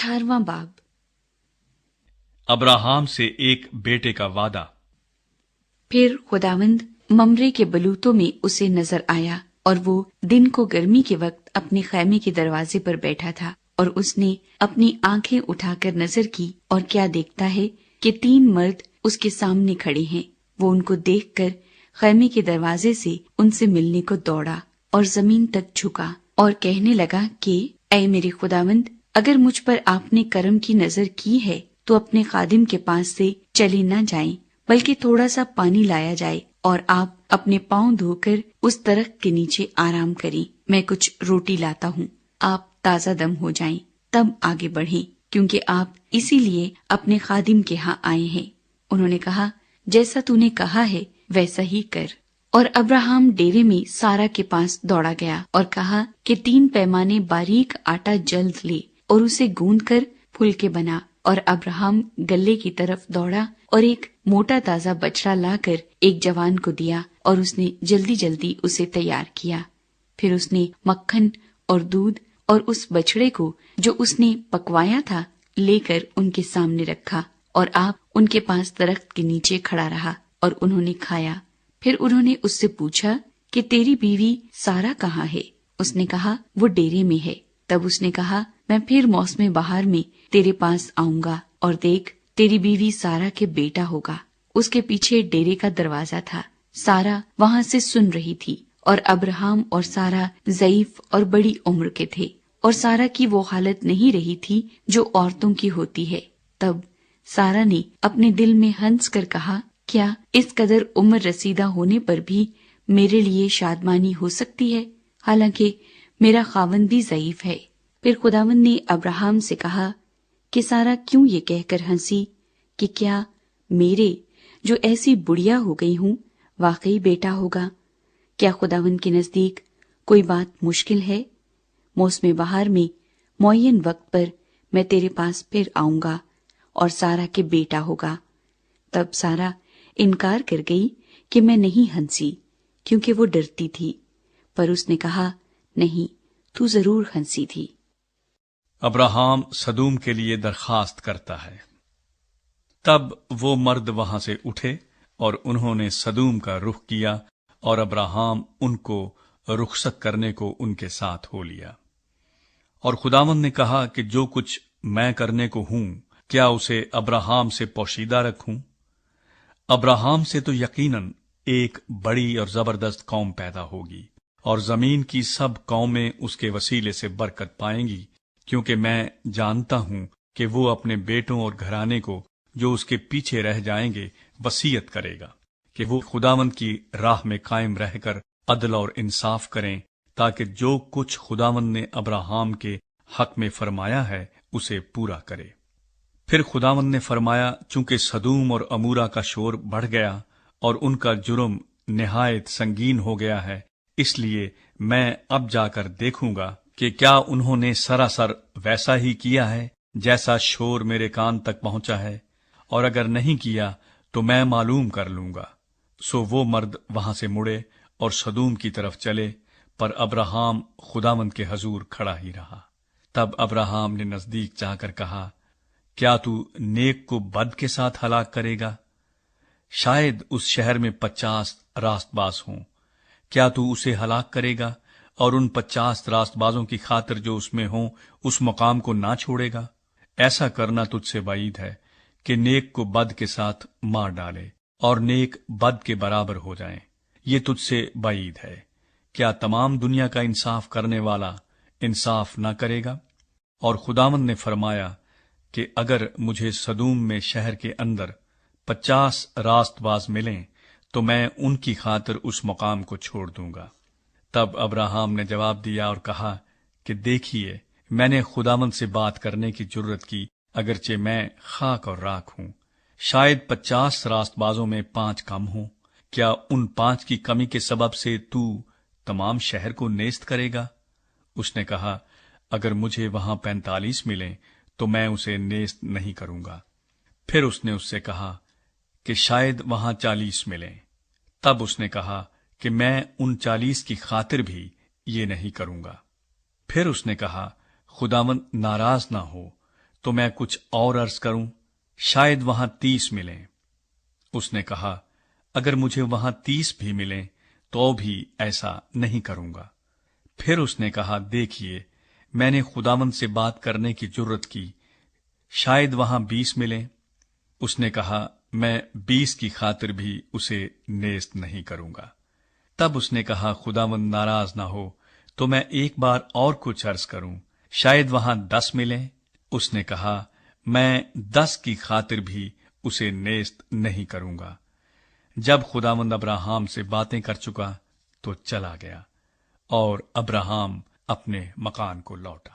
18वां बाब। अब्राहम से एक बेटे का वादा। फिर खुदावंद ममरे के बलूतों में उसे नजर आया, और वो दिन को गर्मी के वक्त अपने खैमे के दरवाजे पर बैठा था, और उसने अपनी आंखें उठाकर नजर की, और क्या देखता है कि 3 मर्द उसके सामने खड़े हैं। वो उनको देखकर खैमे के दरवाजे से उनसे मिलने को दौड़ा और जमीन तक झुका और कहने लगा कि ऐ मेरे खुदावंद, अगर मुझ पर आपने करम की नजर की है तो अपने खादिम के पास से चले न जाएं, बल्कि थोड़ा सा पानी लाया जाए और आप अपने पांव धोकर उस दरख्त के नीचे आराम करें। मैं कुछ रोटी लाता हूँ, आप ताजा दम हो जाएं, तब आगे बढ़ें, क्योंकि आप इसीलिए अपने खादिम के यहाँ आए हैं। उन्होंने कहा, जैसा तूने कहा है वैसा ही कर। और अब्राहम डेरे में सारा के पास दौड़ा गया और कहा कि 3 पैमाने बारीक आटा जल्द ले और उसे गूंद कर फुलके बना। और अब्राहम गल्ले की तरफ दौड़ा और एक मोटा ताजा बछड़ा लाकर एक जवान को दिया, और उसने जल्दी जल्दी उसे तैयार किया। फिर उसने मक्खन और दूध और उस बछड़े को जो उसने पकवाया था लेकर उनके सामने रखा, और आप उनके पास दरख्त के नीचे खड़ा रहा और उन्होंने खाया। फिर उन्होंने उससे पूछा कि तेरी बीवी सारा कहाँ है? उसने कहा, वो डेरे में है। तब उसने कहा, मैं फिर मौसम बहार में तेरे पास आऊंगा, और देख, तेरी बीवी सारा के बेटा होगा। उसके पीछे डेरे का दरवाजा था। सारा वहाँ से सुन रही थी, और अब्राहम और सारा ज़ईफ और बड़ी उम्र के थे, और सारा की वो हालत नहीं रही थी जो औरतों की होती है। तब सारा ने अपने दिल में हंस कर कहा, क्या इस कदर उम्र रसीदा होने पर भी मेरे लिए शादमानी हो सकती है, हालांकि मेरा खावंद भी ज़ईफ है। फिर खुदावंद ने अब्राहम से कहा कि सारा क्यों ये कहकर हंसी कि क्या मेरे जो ऐसी बुढ़िया हो गई हूँ वाकई बेटा होगा? क्या खुदावंद के नजदीक कोई बात मुश्किल है? मौसम बहार में मुअय्यन वक्त पर मैं तेरे पास फिर आऊंगा और सारा के बेटा होगा। तब सारा इनकार कर गई कि मैं नहीं हंसी, क्योंकि वो डरती थी। पर उसने कहा, नहीं, तू जरूर हंसी थी। अब्राहम सदूम के लिए दरखास्त करता है। तब वो मर्द वहां से उठे और उन्होंने सदूम का रुख किया, और अब्राहम उनको रुखसत करने को उनके साथ हो लिया। और खुदावंद ने कहा कि जो कुछ मैं करने को हूं, क्या उसे अब्राहम से पोशीदा रखूं? अब्राहम से तो यकीनन एक बड़ी और जबरदस्त कौम पैदा होगी, और जमीन की सब कौमें उसके वसीले से बरकत पाएंगी, क्योंकि मैं जानता हूं कि वो अपने बेटों और घराने को जो उसके पीछे रह जाएंगे वसीयत करेगा कि वो खुदावंद की राह में कायम रहकर अदल और इंसाफ करें, ताकि जो कुछ खुदावंद ने अब्राहम के हक में फरमाया है उसे पूरा करे। फिर खुदावंद ने फरमाया, चूंकि सदूम और अमूरा का शोर बढ़ गया और उनका जुर्म निहायत संगीन हो गया है, इसलिए मैं अब जाकर देखूंगा कि क्या उन्होंने सरासर वैसा ही किया है जैसा शोर मेरे कान तक पहुंचा है, और अगर नहीं किया तो मैं मालूम कर लूंगा। सो वो मर्द वहां से मुड़े और सदूम की तरफ चले, पर अब्राहम खुदावंद के हजूर खड़ा ही रहा। तब अब्राहम ने नजदीक जाकर कहा, क्या तू नेक को बद के साथ हलाक करेगा? शायद उस शहर में 50 रास्तबाज हों। क्या तू उसे हलाक करेगा और उन 50 रास्तबाजों की खातिर जो उसमें हों उस मकाम को ना छोड़ेगा? ऐसा करना तुझसे बाईद है कि नेक को बद के साथ मार डाले और नेक बद के बराबर हो जाए। ये तुझसे बाईद है। क्या तमाम दुनिया का इंसाफ करने वाला इंसाफ ना करेगा? और खुदावंद ने फरमाया कि अगर मुझे सदूम में शहर के अंदर 50 रास्तबाज मिलें तो मैं उनकी खातिर उस मकाम को छोड़ दूंगा। तब अब्राहम ने जवाब दिया और कहा कि देखिए, मैंने खुदावंद से बात करने की जुर्रत की, अगरचे मैं खाक और राख हूं। शायद 50 रास्तबाजों में 5 कम हों। क्या उन 5 की कमी के सबब से तू तमाम शहर को नेस्त करेगा? उसने कहा, अगर मुझे वहां 45 मिलें तो मैं उसे नेस्त नहीं करूंगा। फिर उसने उससे कहा कि शायद वहां 40 मिलें। तब उसने कहा कि मैं उन 40 की खातिर भी ये नहीं करूंगा। फिर उसने कहा, खुदावंद नाराज ना हो تو میں کچھ اور عرض کروں، شاید وہاں 30 ملیں۔ اس نے کہا، اگر مجھے وہاں 30 بھی ملیں تو بھی ایسا نہیں کروں گا۔ پھر اس نے کہا، دیکھیے، میں نے خداوند سے بات کرنے کی جرت کی، شاید وہاں 20 ملیں۔ اس نے کہا، میں 20 کی خاطر بھی اسے نیست نہیں کروں گا۔ تب اس نے کہا، خداوند ناراض نہ ہو تو میں ایک بار اور کچھ عرض کروں، شاید وہاں 10 ملیں۔ اس نے کہا، میں 10 کی خاطر بھی اسے نیست نہیں کروں گا۔ جب خداوند ابراہام سے باتیں کر چکا تو چلا گیا، اور ابراہام اپنے مکان کو لوٹا۔